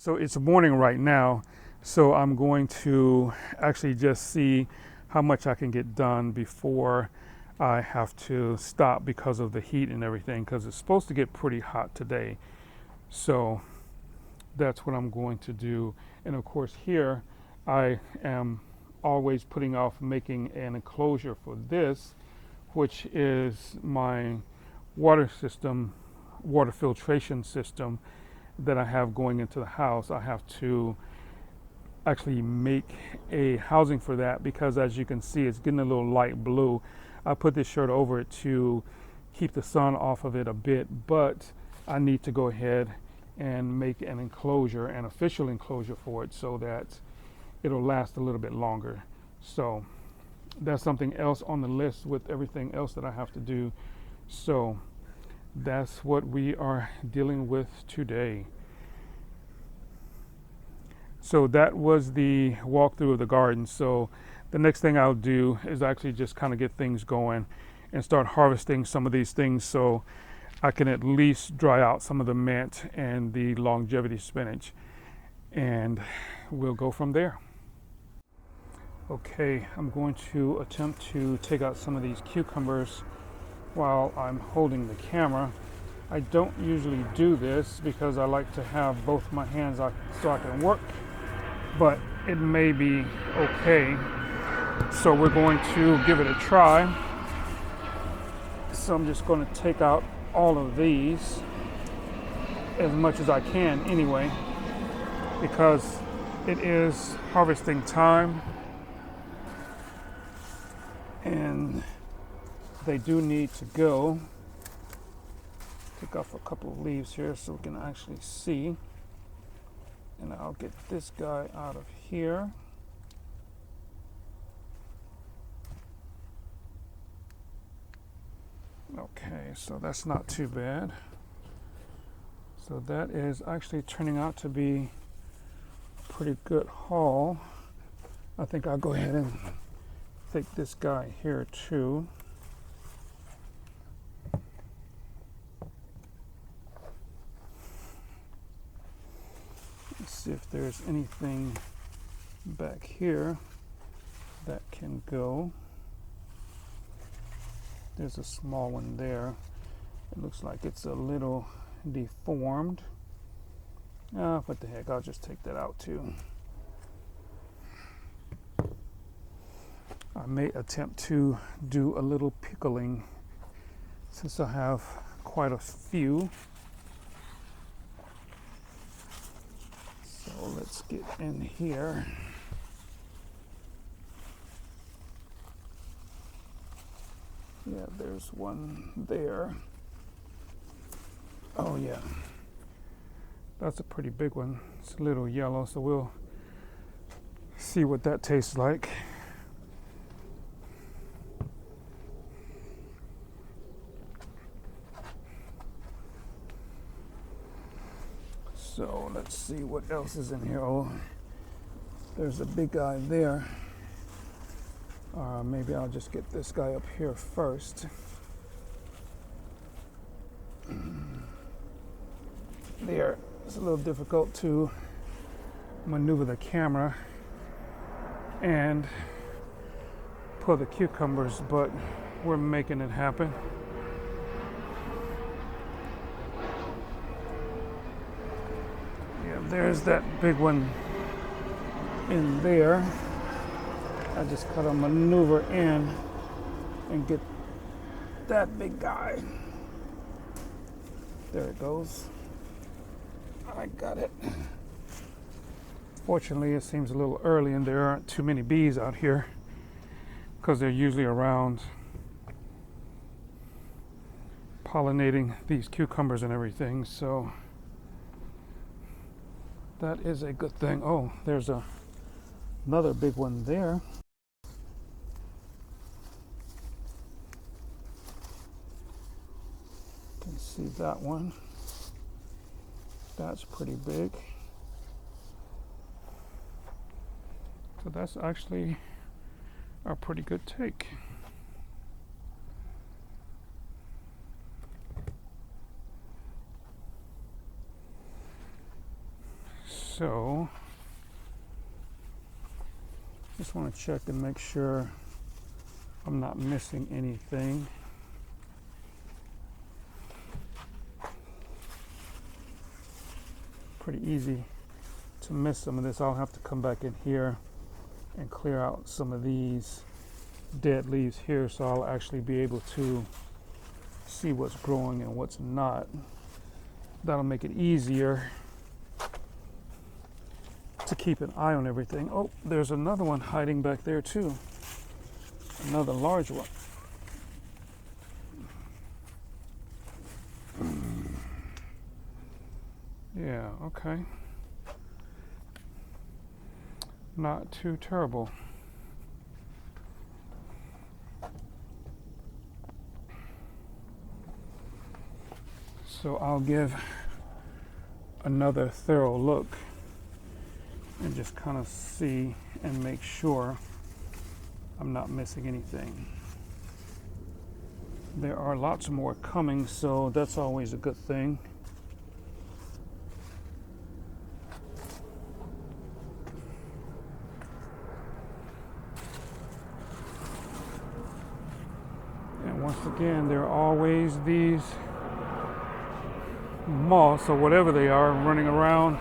So it's morning right now, so I'm going to actually just see how much I can get done before I have to stop because of the heat and everything, because it's supposed to get pretty hot today. So that's what I'm going to do. And of course, here I am always putting off making an enclosure for this, which is my water system, water filtration system that I have going into the house. I have to actually make a housing for that because, as you can see, it's getting a little light blue. I put this shirt over it to keep the sun off of it a bit, but I need to go ahead and make an enclosure, an official enclosure for it, so that it'll last a little bit longer. So that's something else on the list with everything else that I have to do. So that's what we are dealing with today. So that was the walkthrough of the garden. So the next thing I'll do is actually just kind of get things going and start harvesting some of these things so I can at least dry out some of the mint and the longevity spinach, and we'll go from there. Okay, I'm going to attempt to take out some of these cucumbers while I'm holding the camera. I don't usually do this because I like to have both my hands out so I can work, but it may be okay. So we're going to give it a try. So I'm just going to take out all of these, as much as I can anyway, because it is harvesting time and they do need to go. Take off a couple of leaves here so we can actually see. And I'll get this guy out of here. Okay, so that's not too bad. So that is actually turning out to be a pretty good haul. I think I'll go ahead and take this guy here too. Let's see if there's anything back here that can go. There's a small one there. It looks like it's a little deformed. What the heck, I'll just take that out too. I may attempt to do a little pickling since I have quite a few. So let's get in here. Yeah, there's one there. Oh yeah, that's a pretty big one. It's a little yellow, so we'll see what that tastes like. So let's see what else is in here. Oh, there's a big guy there. Maybe I'll just get this guy up here first. There, it's a little difficult to maneuver the camera and pull the cucumbers, but we're making it happen. Yeah, there's that big one in there. I just gotta maneuver in and get that big guy. There it goes. I got it. Fortunately, it seems a little early and there aren't too many bees out here because they're usually around pollinating these cucumbers and everything. So that is a good thing. Oh, there's another big one there. You can see that one. That's pretty big. So that's actually a pretty good take. So just want to check and make sure I'm not missing anything. Pretty easy to miss some of this. I'll have to come back in here and clear out some of these dead leaves here, so I'll actually be able to see what's growing and what's not. That'll make it easier to keep an eye on everything. Oh, there's another one hiding back there too. Another large one. Yeah, okay. Not too terrible. So I'll give another thorough look and just kind of see and make sure I'm not missing anything. There are lots more coming, so that's always a good thing. And once again, there are always these moths or whatever they are running around.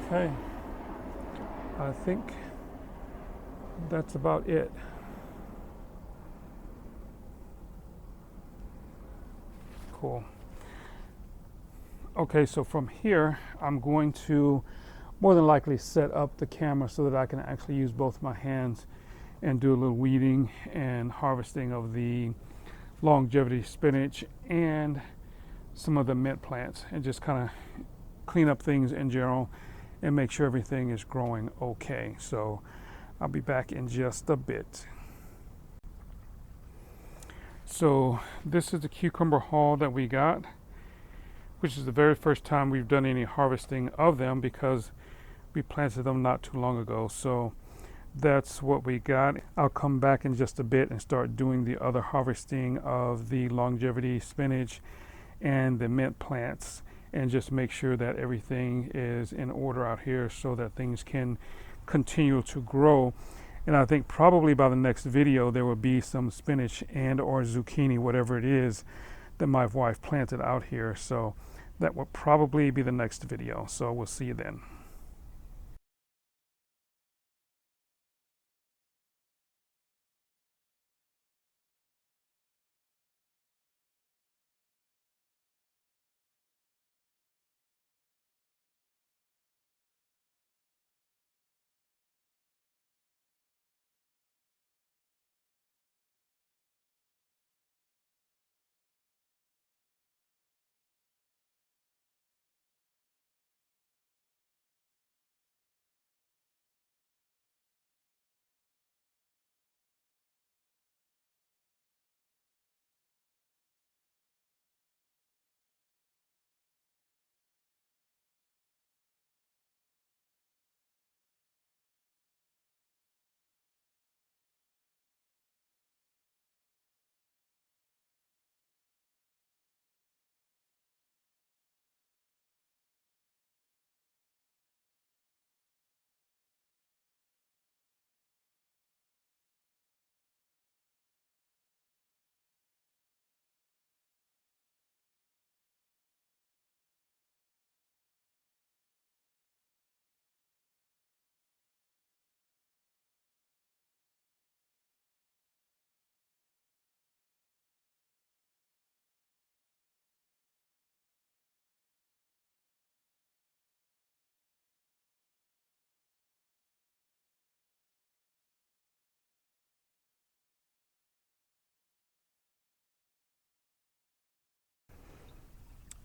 Okay, I think that's about it. Cool. Okay, so from here, I'm going to more than likely set up the camera so that I can actually use both my hands and do a little weeding and harvesting of the longevity spinach and some of the mint plants, and just kind of clean up things in general and make sure everything is growing okay. So I'll be back in just a bit. So this is the cucumber haul that we got, which is the very first time we've done any harvesting of them because we planted them not too long ago. So that's what we got. I'll come back in just a bit and start doing the other harvesting of the longevity spinach and the mint plants, and just make sure that everything is in order out here so that things can continue to grow. And I think probably by the next video there will be some spinach and or zucchini, whatever it is that my wife planted out here. So that will probably be the next video. So we'll see you then.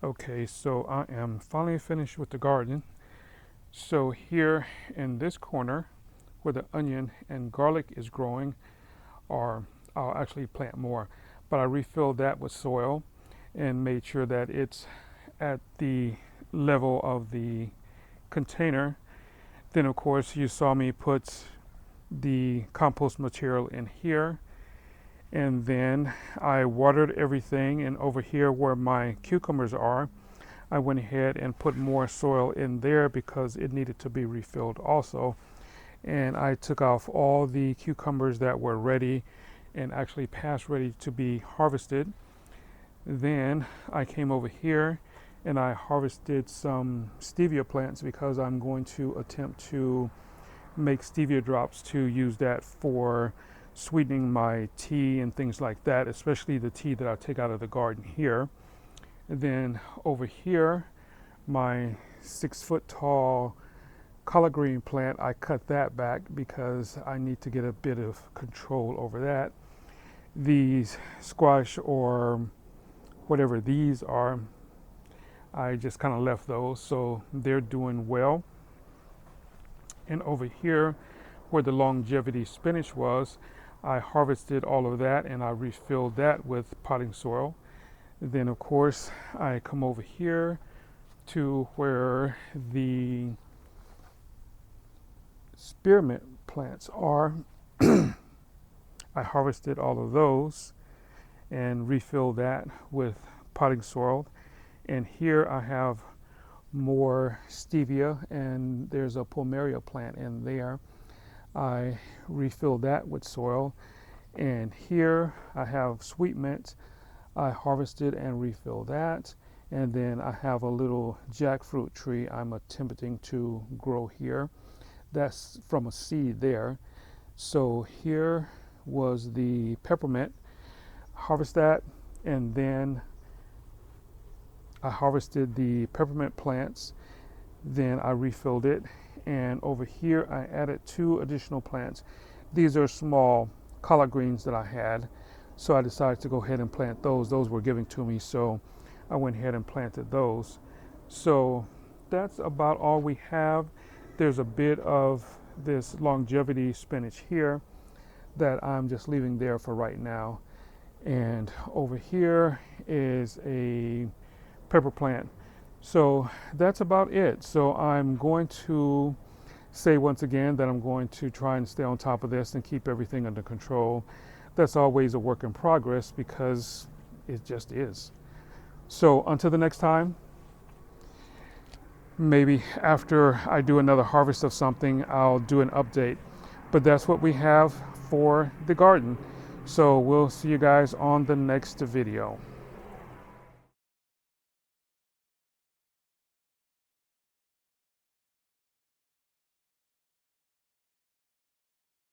Okay, so I am finally finished with the garden. So here in this corner where the onion and garlic is growing, or I'll actually plant more, but I refilled that with soil and made sure that it's at the level of the container. Then of course you saw me put the compost material in here, and then I watered everything. And over here where my cucumbers are, I went ahead and put more soil in there because it needed to be refilled also. And I took off all the cucumbers that were ready and actually past ready to be harvested. Then I came over here and I harvested some stevia plants because I'm going to attempt to make stevia drops to use that for sweetening my tea and things like that, especially the tea that I take out of the garden here. And then over here, my 6-foot tall collard green plant, I cut that back because I need to get a bit of control over that. These squash or whatever these are, I just kind of left those, so they're doing well. And over here where the longevity spinach was, I harvested all of that and I refilled that with potting soil. Then of course I come over here to where the spearmint plants are. I harvested all of those and refilled that with potting soil. And here I have more stevia, and there's a plumeria plant in there. I refilled that with soil. And here I have sweet mint. I harvested and refilled that. And then I have a little jackfruit tree I'm attempting to grow here. That's from a seed there. So here was the peppermint. Harvest that, and then I harvested the peppermint plants. Then I refilled it, and over here I added 2 additional plants. These are small collard greens that I had, so I decided to go ahead and plant those. Those were given to me, so I went ahead and planted those. So that's about all we have. There's a bit of this longevity spinach here that I'm just leaving there for right now. And over here is a pepper plant. So that's about it. So I'm going to say once again that I'm going to try and stay on top of this and keep everything under control. That's always a work in progress because it just is. So until the next time, maybe after I do another harvest of something, I'll do an update. But that's what we have for the garden. So we'll see you guys on the next video.